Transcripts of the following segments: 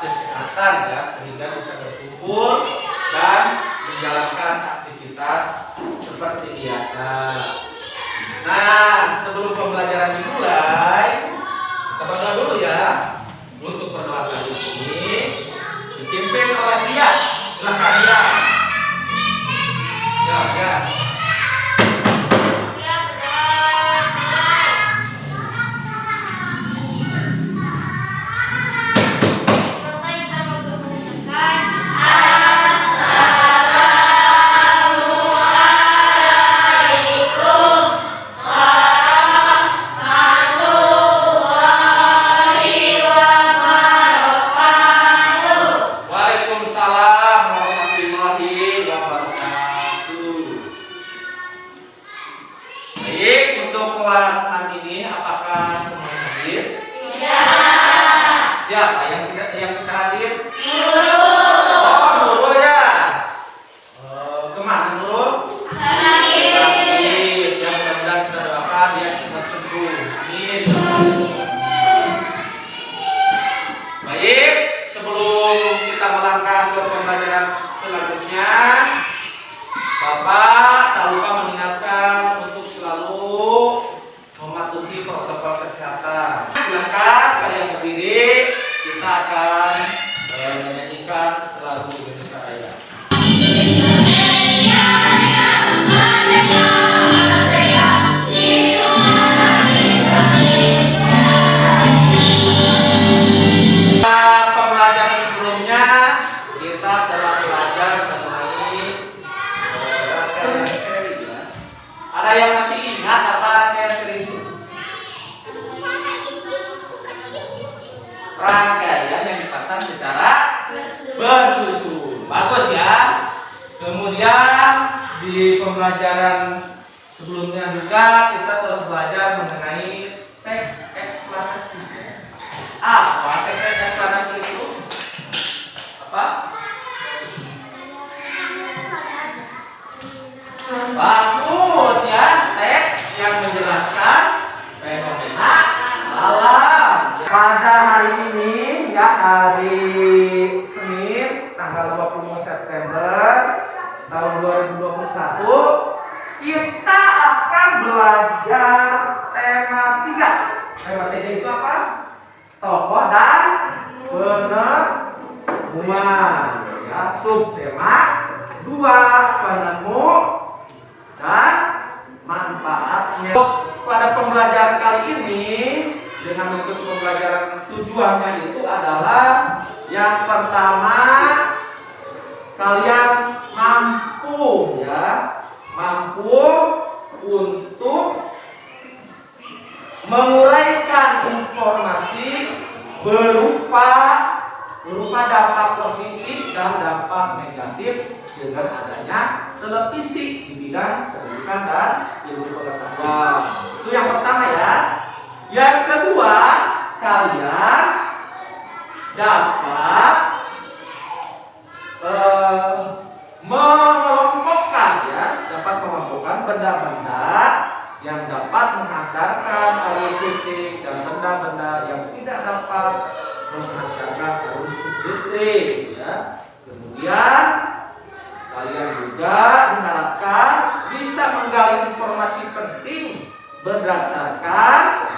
kesehatan ya, sehingga bisa berkumpul dan menjalankan aktivitas seperti biasa. Nah, sebelum pembelajaran dimulai, kita berdoa dulu ya. Untuk berdoa kali ini dipimpin oleh dia. Silakan dia. Ya. Kelas 6 ini apakah semua hadir? Tidak. Siapa yang tidak hadir? Oh, Nurul ya. Kemana Nurul? Sakit. Ya, mudah-mudahan kita doakan dia cepat sembuh. Amin. Baik, sebelum kita melangkah ke pembelajaran selanjutnya, Bapak tak lupa mengingatkan untuk selalu mematuhi protokol kesehatan. Silakan kalian berdiri, kita akan menyanyikan lagu Indonesia Raya. Pembelajaran sebelumnya kita telah belajar mengenai rangkaian seri ya. Ada yang masih ingat apa rangkaian seri itu? Rangkaian yang dipasang secara bersusun. Bagus ya. Kemudian di pembelajaran sebelumnya juga kita telah belajar mengenai teks eksplanasi. Apa teks eksplanasi itu? Apa? Bagus ya, teks yang menjelaskan fenomena alam. Pada hari ini ya, hari Senin tanggal 20 September tahun 2021, kita akan belajar tema 3. Tema 3 itu apa? Tokoh dan penemuan. Ya, subtema 2, penemu dan manfaatnya. Pada pembelajaran kali ini, dengan metode pembelajaran tujuannya itu adalah yang pertama, kalian mampu untuk menguraikan informasi berupa dampak positif dan dampak negatif dengan adanya televisi di bidang pendidikan dan ilmu pengetahuan. Itu yang pertama ya. Yang kedua, kalian dapat mengelompokkan benda-benda yang dapat menghantarkan arus listrik dan benda-benda yang tidak dapat menghantarkan arus listrik ya. Kemudian kalian juga diharapkan bisa menggali informasi penting berdasarkan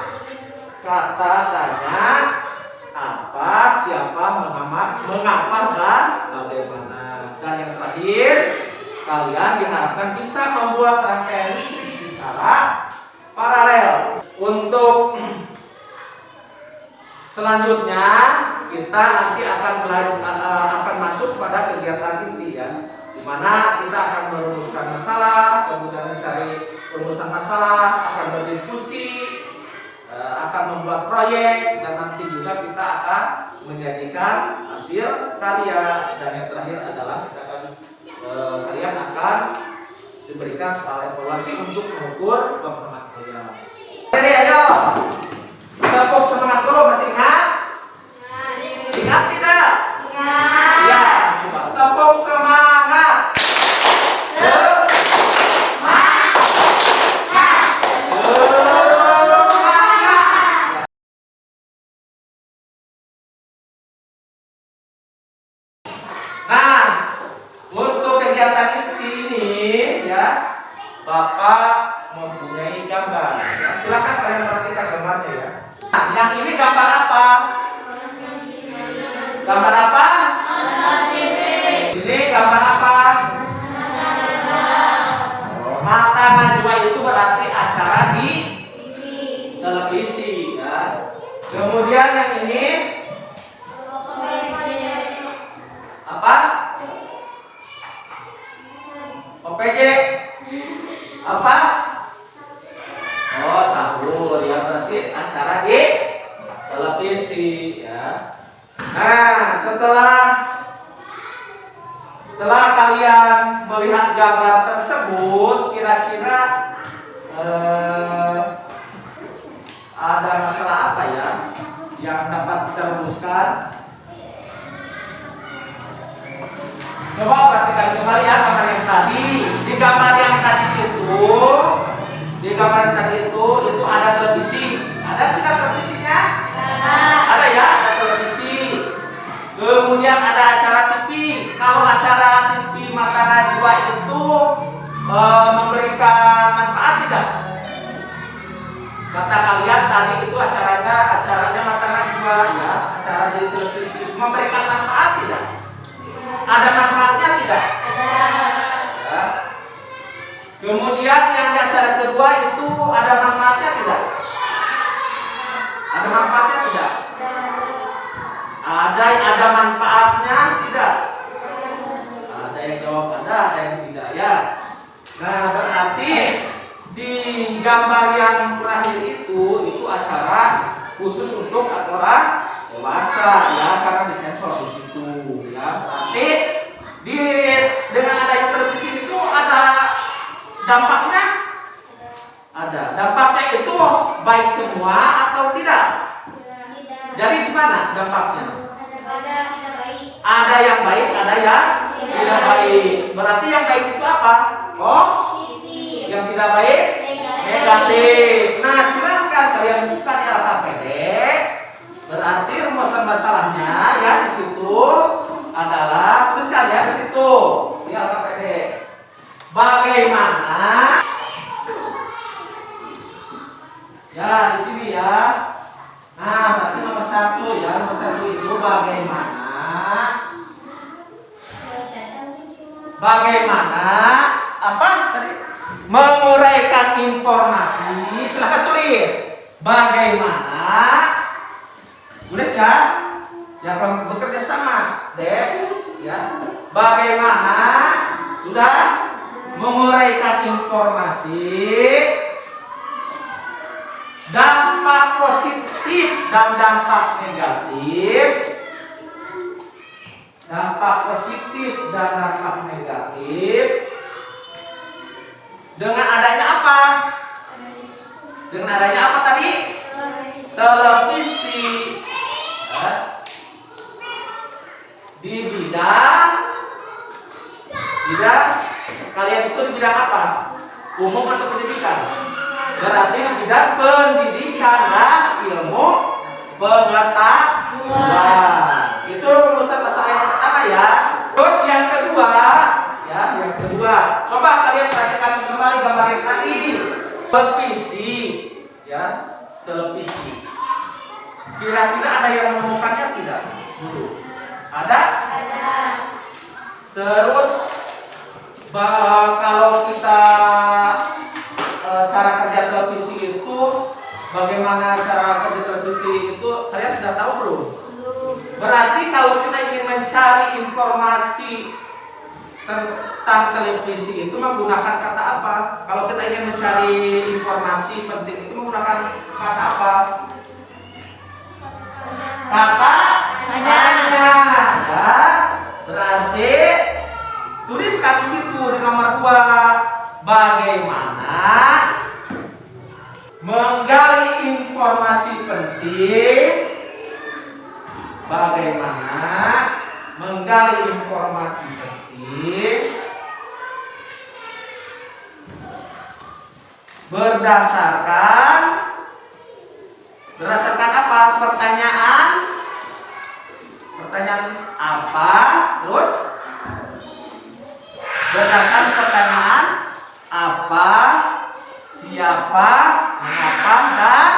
kata tanya, apa, siapa, mengapa, dan bagaimana. Dan yang terakhir, kalian diharapkan bisa membuat rangkaian listrik secara paralel. Untuk selanjutnya, kita nanti akan masuk pada kegiatan inti ya, di mana kita akan merumuskan masalah, kemudian mencari rumusan masalah, akan berdiskusi, akan membuat proyek, dan nanti juga kita akan menyajikan hasil karya. Dan yang terakhir adalah kalian akan diberikan soal evaluasi untuk mengukur pemahaman kalian. Jadi ayo, tepuk semangat dulu, masih ingat? Ingat tidak? Ingat. Ya, tepuk semangat. Nah, untuk kegiatan ini ya, Bapak mempunyai gambar. Ya, silakan kalian perhatikan gambarnya ya. Nah, yang ini gambar apa? Gambar apa? Ini gambar apa? Mata Najwa itu berarti acara di televisi ya. Kemudian yang ini apa? OPJ apa? Oh, sahur ya, berarti acara di televisi ya. Nah, setelah kalian melihat gambar tersebut, kira-kira ada masalah apa ya yang dapat kita rumuskan? Coba perhatikan kembali ya gambar yang tadi. Di gambar yang tadi itu ada televisi. Ada tidak televisinya? Ada ya, ada televisi. Kemudian ada acara TV. Kalau acara TV Mata Najwa itu memberikan manfaat tidak? Kata kalian tadi itu acaranya Mata Najwa ya, acara di televisi memberikan manfaat tidak? Ada manfaatnya tidak? Ya. Kemudian yang di acara kedua itu ada manfaatnya tidak? Ada manfaatnya tidak? Ada manfaatnya tidak? Ada yang jawab ada yang tidak ya. Nah, berarti di gambar yang terakhir itu acara khusus untuk orang dewasa ya, karena disensor di situ ya. Berarti dengan adanya televisi itu ada dampaknya? Ada. Dampaknya itu baik semua atau tidak? Jadi gimana dampaknya? Ada yang baik, ada yang tidak baik. Berarti yang baik itu apa? Oh, yang tidak baik negatif. Nah, silahkan kalian buka di LKPD. Berarti rumusan masalahnya ya di situ adalah tuliskan ya di situ di LKPD. Bagaimana? Ya di sini ya. Nah, berarti nomor 1 ya, nomor 1 itu bagaimana apa tadi? Menguraikan informasi. Silahkan tulis. Bagaimana? Tulis ya. Yang bekerja sama, Dek, ya. Bagaimana sudah menguraikan informasi, dampak positif dan dampak negatif. Dampak positif dan dampak negatif dengan adanya apa? Dengan adanya apa tadi? Televisi ya. Di bidang kalian itu di bidang apa? Umum atau pendidikan? Berarti di bidang pendidikan dan ilmu pengetahuan. Itu rumusan masalah yang pertama ya. Terus yang kedua, coba kalian perhatikan kembali gambar yang tadi. Televisi, ya, televisi. Kira-kira ada yang menemukannya tidak? Ada? Ada. Terus, kalau kita cara kerja televisi itu, bagaimana cara kerja televisi itu, kalian sudah tahu belum? Berarti kalau kita ingin mencari informasi tentang televisi itu menggunakan kata apa? Kalau kita ingin mencari informasi penting itu menggunakan kata apa? Kata tanya. Ya. Berarti tuliskan di situ di nomor 2 bagaimana menggali informasi penting. Bagaimana menggali informasi penting berdasarkan apa? Pertanyaan apa? Terus berdasarkan pertanyaan apa, siapa, mengapa, dan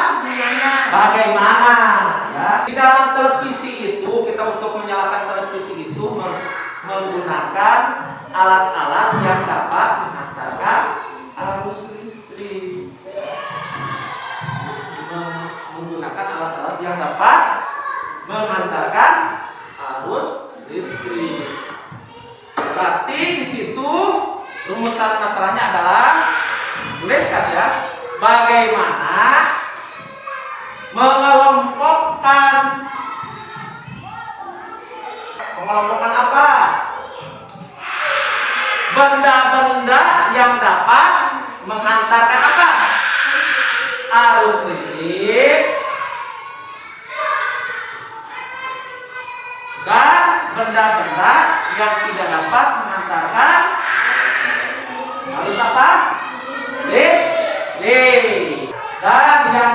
bagaimana. Ya. Di dalam televisi itu kita untuk menyalakan televisi itu menggunakan alat-alat yang dapat menghantarkan arus listrik. Menggunakan alat-alat yang dapat menghantarkan arus listrik. Berarti di situ rumusan masalahnya adalah tuliskan ya, bagaimana mengelompokkan apa? Benda-benda yang dapat menghantarkan apa? Arus listrik dan benda-benda yang tidak dapat menghantarkan arus apa? Listrik. Dan yang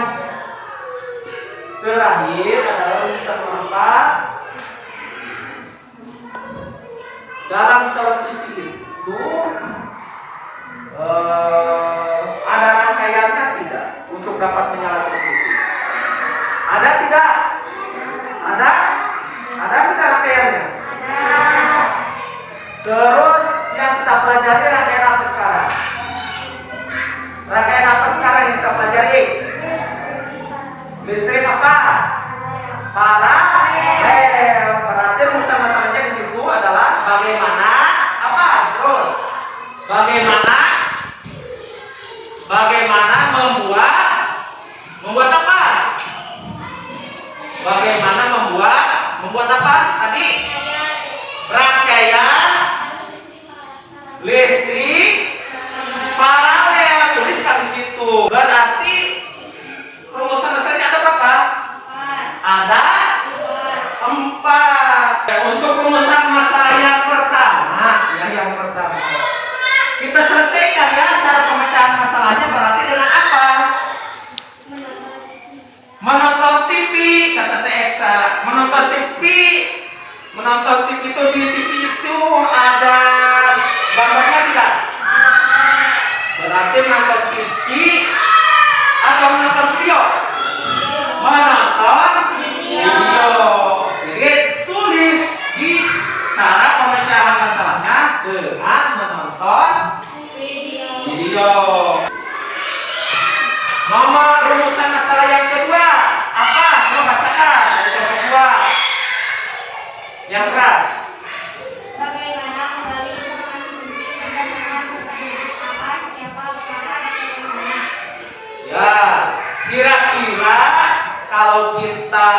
terakhir adalah rumusan nomor 4. Dalam televisi itu ada rangkaiannya tidak untuk dapat menyala televisi? Ada tidak? Ada? Ada tidak rangkaiannya? Ada. Terus yang kita pelajari rangkaian apa sekarang? Rangkaian apa sekarang yang kita pelajari? Listrik apa? Paralel. Berarti rumusan masalahnya di situ adalah bagaimana apa? Terus bagaimana membuat apa? Bagaimana membuat apa? Tadi rangkaian listrik paralel, tuliskan di situ. Berarti rumusan masalahnya ada berapa? Ada 4. Untuk rumusan masalah yang pertama, kita selesaikan ya cara pemecahan masalahnya. Berarti dengan apa? Menonton TV, kata TXA. Menonton TV itu di TV itu ada gambarnya tidak? Berarti menonton TV atau menonton video? Menonton video. Jadi tulis di cara pemecahan masalahnya dengan menonton video. Nomor rumusan masalah yang kedua apa? Coba bacakan dari yang kedua. Yang keras. Bagaimana menggali informasi penting berdasarkan pertanyaan apa, siapa, berapa, dan bagaimana? Ya, kira-kira kalau kita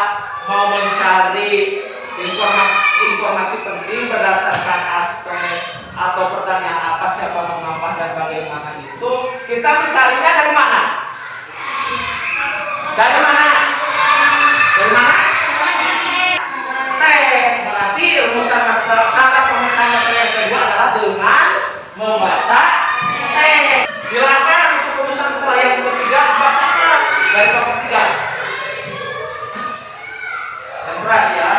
mau mencari informasi penting berdasarkan aspek atau pertanyaan apa, siapa, mengapa, dan bagaimana itu, kita mencarinya dari mana? Dari mana? Dari mana? Berarti rumusan masalah cara pemecahan masalah yang kedua adalah dengan membaca teks. Silakan untuk rumusan masalah yang ketiga bacakan dari bab ketiga. Yang keras ya.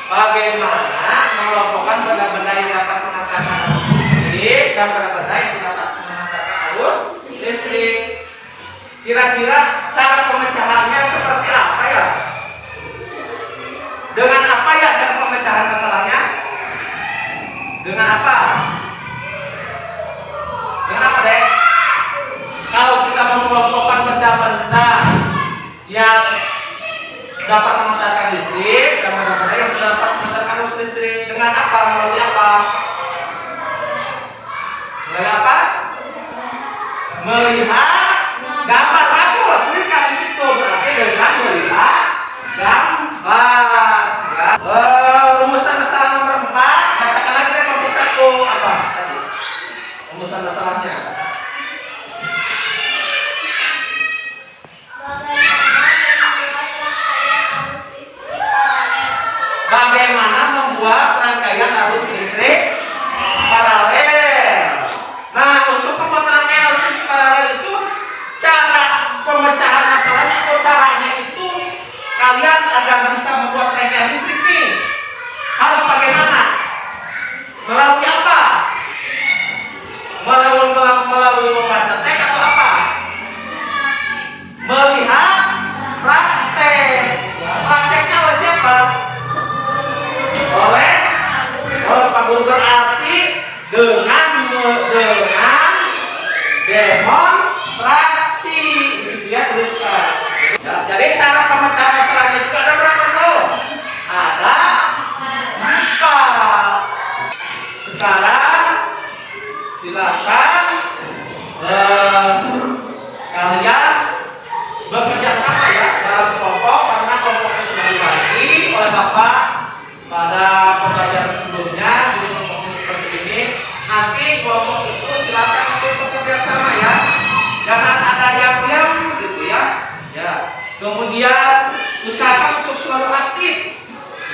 Bagaimana mengelompokkan benda-benda yang dapat menghantarkan arus listrik dan benda-benda yang tidak dapat menghantarkan arus listrik? Kira-kira cara pemecahannya seperti apa ya? Dengan apa ya cara pemecahan masalahnya? Dengan apa? Dengan apa deh? Kalau kita mengelompokkan benda-benda yang dapat menghantarkan listrik dan benda-benda yang tidak dapat menghantarkan arus listrik, dengan apa? Melalui apa? Melalui apa? Melihat gambar. Bagus, tuliskan di situ. Berarti dengan melihat gambar. Ya. Rumusan masalah nomor 4, bacakan lagi deh nomor 1 apa tadi? Rumusan masalahnya. Bagaimana membuat rangkaian arus listrik paralel? Nah, untuk pembuatan rangkaian arus listrik paralel itu Melalui apa? Melalui membaca teks atau apa? Melihat praktek. Ya, prakteknya oleh siapa? Oleh Pak Guru, berarti dengan demonstrasi. Di situ ya tuliskan. Ya, jadi cara pemecahan masalahnya juga ada berapa tuh? Ada 4. Sekarang silakan kalian bekerja sama ya dalam kelompok, karena kelompoknya sudah dibagi oleh Bapak pada pembelajaran sebelumnya. Jadi kelompoknya seperti ini. Nanti kelompok itu silakan untuk bekerja sama ya. Jangan ada yang diam gitu ya. Ya. Kemudian usahakan untuk selalu aktif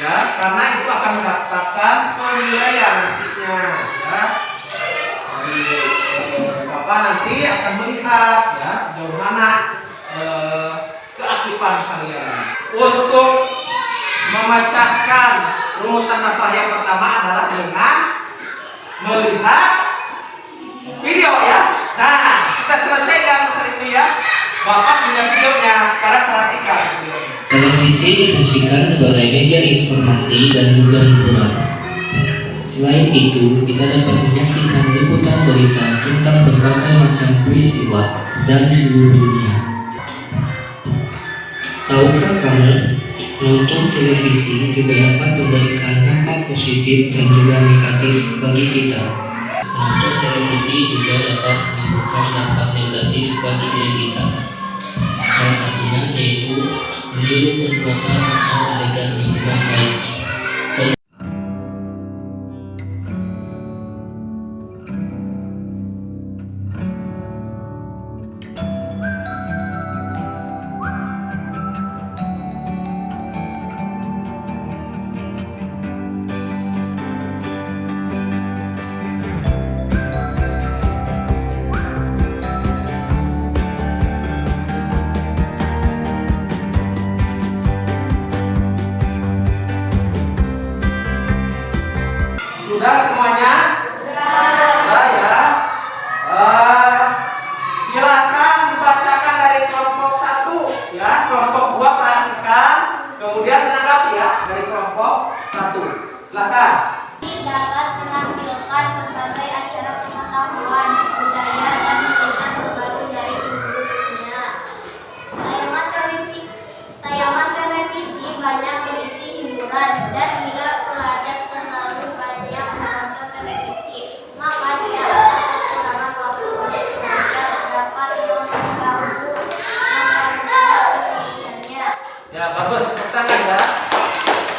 ya, karena itu akan mendapatkan penilaian nantinya ya. Jadi Bapak nanti akan melihat ya sejauh mana keaktifan kalian. Untuk memecahkan rumusan masalah yang pertama adalah dengan melihat video ya. Nah, kita selesaikan masalah itu ya. Bapak punya videonya, sekarang perhatikan videonya. Televisi difungsikan sebagai media informasi dan juga hiburan. Selain itu, kita dapat menyaksikan liputan berita tentang berbagai macam peristiwa dari seluruh dunia. Tahukah kamu, nonton televisi juga dapat memberikan dampak positif dan juga negatif bagi kita. Nonton televisi juga dapat menimbulkan dampak negatif bagi diri kita. Salah satunya yaitu meniru perbuatan atau adegan yang kurang baik. Sudah semuanya? Sudah ya. Silakan dibacakan dari kelompok 1 ya. Kelompok 2 perhatikan, kemudian menanggapi ya dari kelompok 1. Silakan. Dapat menampilkan berbagai acara pengetahuan, budaya, dan berita terbaru dari dunia. Tayangan televisi banyak berisi hiburan, dan bila pelajar terlalu banyak menonton televisi, maka dia akan kekurangan waktu untuk belajar, dapat mengganggu pendidikannya. Ya bagus, tepuk tangan ya.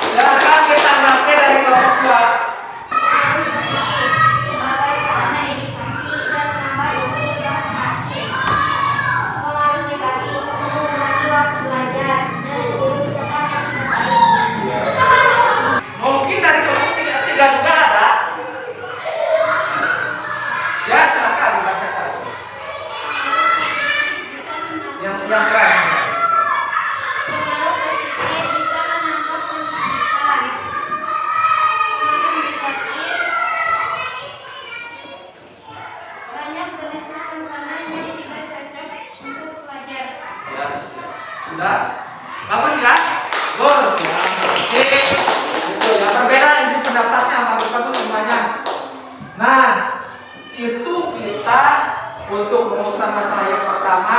Silakan kita tanggapi dari kelompok 2. Sebagai sarana edukasi dan menambah ilmu transaksi. Pengaruh negatif mengurangi waktu belajar dan menciptakan yang tidak baik. Mungkin dari kelompok 3 juga ada. Ya silakan dibacakan. Yang keras. Pengaruh positif bisa menambah pendidikan. Pengaruh negatif banyak bahasa tantangannya yang tidak cocok untuk pelajar. Ya, sudah. Bagus ya? Bagus ya. Oke. Itu ya, berbeda ini pendapatnya, bagus-bagus semuanya. Nah, itu kita untuk rumusan masalah yang pertama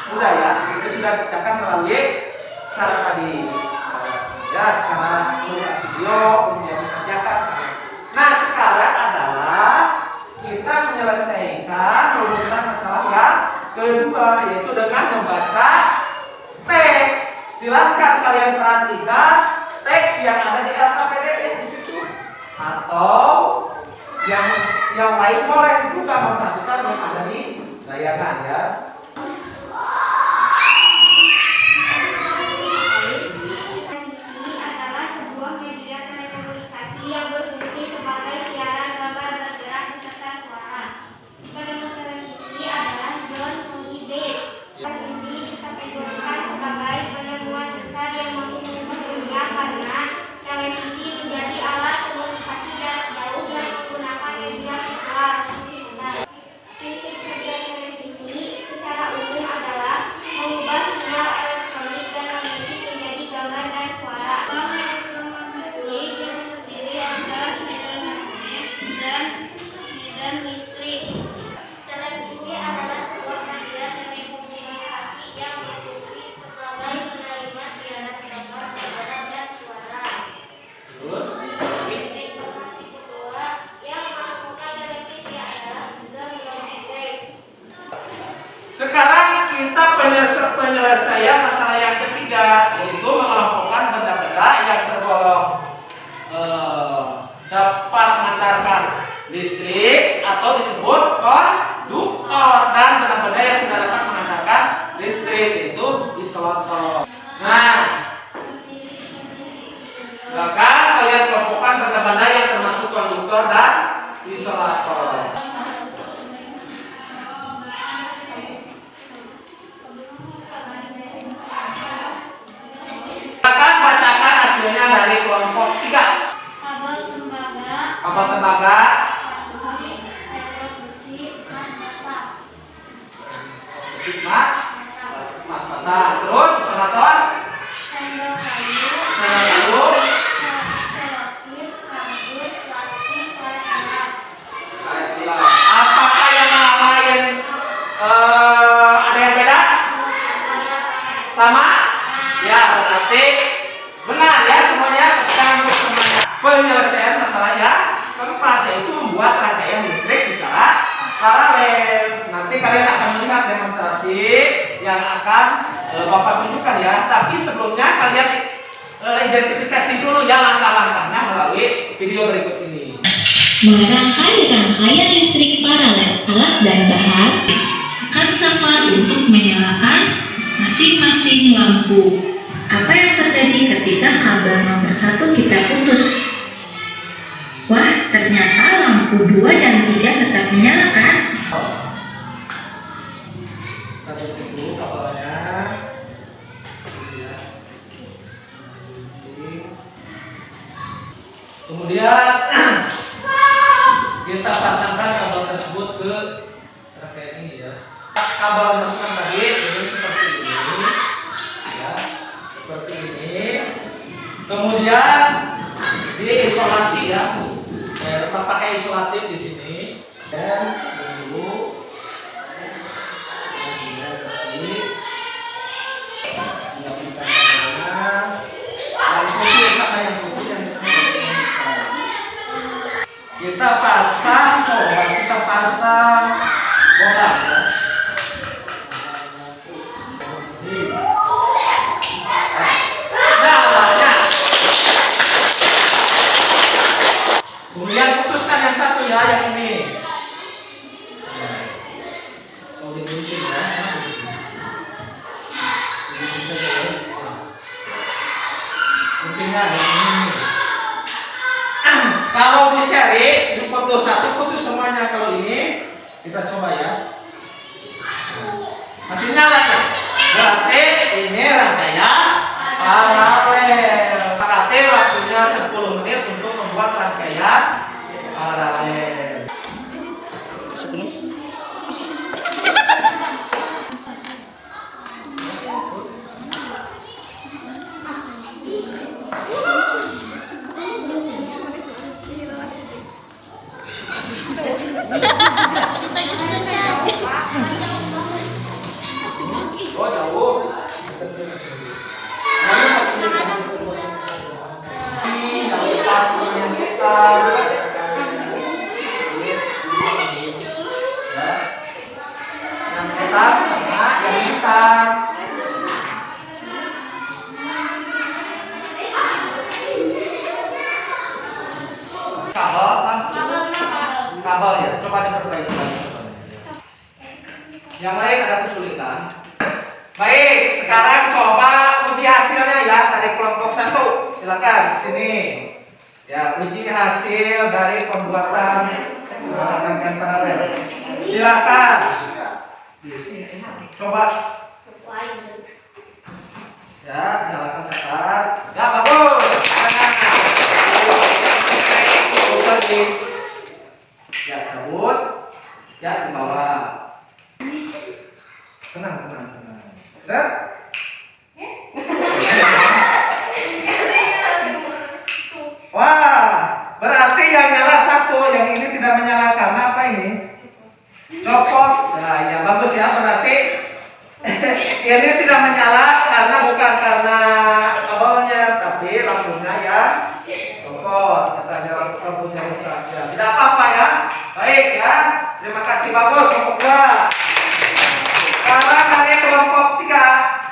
sudah ya. Itu sudah dibacakan melalui cara tadi. Ya, cara melihat video, kemudian mengerjakan. Nah, sekarang adalah kita menyelesaikan rumusan masalah yang kedua, yaitu dengan membaca teks. Silahkan kalian perhatikan teks yang ada di LKPDP di situ, atau yang lain boleh juga memperhatikan yang ada di layangan ya. Televisi adalah sebuah media telekomunikasi yang berfungsi sebagai siaran gambar bergerak beserta suara. Penemuan televisi adalah John Logie Baird. Televisi dikategorikan sebagai penemuan besar yang mampu mengubah dunia karena televisi menjadi alat komunikasi jarak jauh yang penyelesaian masalah yang ketiga, yaitu mengelompokkan benda-benda yang tergolong dapat mengantarkan listrik atau disebut konduktor, dan benda-benda yang tidak dapat mengantarkan listrik itu isolator. Nah, maka kalian kelompokkan benda-benda yang termasuk konduktor dan isolator. Silakan bacakan hasilnya dari kelompok 3. Kabel tembaga, Kabel tembaga, sendok besi, emas bata. emas, emas bata. Terus isolator, Sendok kayu, selotip, kardus, plastik, karet alat. karet gula. Apakah yang lain ada yang beda? Sama? Ya, berarti benar ya semuanya. Kita semuanya. Penyelesaian masalah yang keempat, yaitu membuat rangkaian listrik secara paralel. Nanti kalian akan melihat demonstrasi yang akan Bapak tunjukkan ya. Tapi sebelumnya kalian identifikasi dulu ya langkah-langkahnya melalui video berikut ini. Merangkai rangkaian listrik paralel alat dan bahan akan sama untuk menyalakan masing-masing lampu. Apa yang terjadi ketika kabel nomor 1 kita putus? Wah, ternyata lampu 2 dan 3 tetap menyala kan? Kita tutup dulu kabelnya. Kemudian kita pasangkan kabel tersebut ke rangkaian ini ya. Kabel masukkan tadi ini seperti ini, ya, seperti ini. Kemudian diisolasi ya, pakai isolatif di sini. Dan dulu, kemudian tadi diaplikasikan kabelnya. Yang putih sama yang putih yang kita pasang, coba kita pasang bola ya. Kemudian putuskan yang satu ya, yang ini. Oh, digunting ya. Digunting saja ya. Guntingnya yang ini. Kalau di seri di foto 1 putus semuanya. Kalau ini kita coba ya. Masih nyala ya? Berarti ini rangkaian paralel. KT waktunya 10 menit untuk membuat rangkaian paralel. Oh jauh. Ini dari pasir yang besar. Yang besar sama yang hitam. Kabel ya, coba diperbaiki lagi. Yang lain ada kesulitan. Baik, sekarang coba uji hasilnya ya dari kelompok 1. Silakan sini. Ya, uji hasil dari pembuatan rangkaian paralel. Silakan. Coba. Ya, nyalakan sekat. Ya, bagus. Ya, cabut. Ya, di bawah. Tenang. Set. Wah, berarti yang nyala 1, yang ini tidak menyala karena apa ini? Copot. Nah, ya bagus ya, berarti ini tidak menyala karena bukan karena kabelnya, tapi lampunya ya copot. Katanya lampunya rusak. Ya, tidak apa-apa ya. Baik ya. Terima kasih, bagus kelompok 2. Sekarang dari kelompok 3.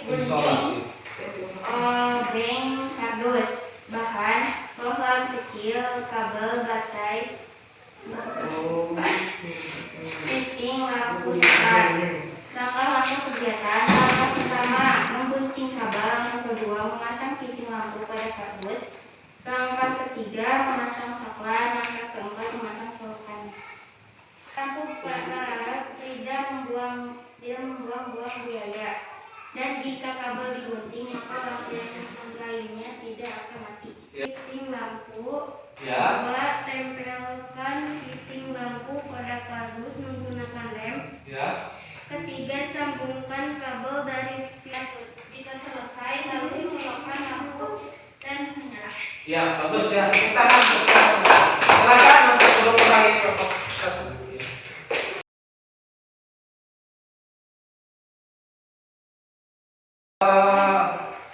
Gunting, obeng, kardus. Bahan: pohon kecil, kabel, baterai, fitting lampu solar. Langkah-langkah kegiatan: langkah pertama, menggunting kabel. Langkah kedua, memasang fitting lampu pada kardus. Langkah ketiga, memasang saklar. Langkah keempat, memasang colokan. Lampu paralel tidak membuang-buang biaya. Dan jika kabel digunting, maka lampu yang lainnya tidak akan mati. Fitting lampu. Ya. 2. Tempelkan fitting lampu pada kardus menggunakan lem. Ya. Ketiga, sambungkan kabel dari jika selesai, lalu colokkan lampu dan menyala. Ya, bagus ya. Silakan untuk mengulangi kelompok satu.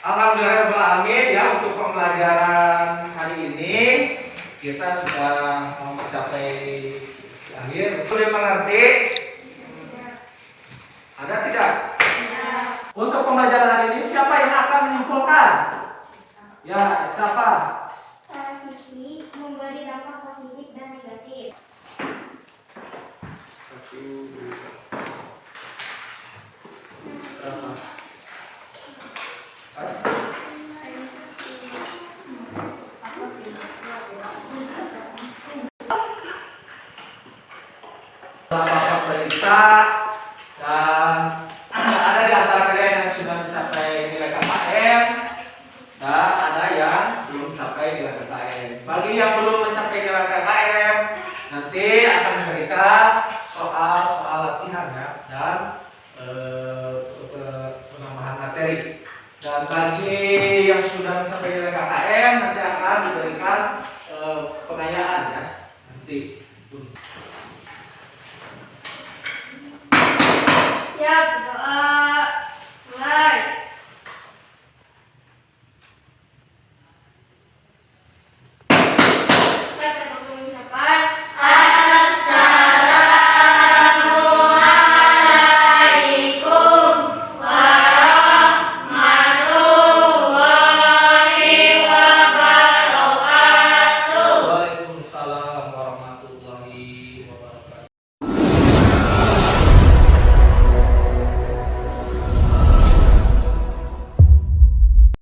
Alhamdulillahirrahmanirrahim ya, untuk pembelajaran hari ini kita sudah mau mencapai akhir. Boleh mengerti? Ada tidak? Untuk pembelajaran hari ini siapa yang akan menyimpulkan? Ya, siapa? Televisi memberi dampak positif dan negatif. Bapak periksa dan ada di antara kalian yang sudah mencapai nilai KKM dan ada yang belum mencapai nilai KKM. Bagi yang belum mencapai nilai KKM, nanti akan memberikan soal-soal latihan ya dan penambahan materi. Dan bagi yang sudah mencapai nilai KKM nanti akan diberikan pengayaan ya nanti.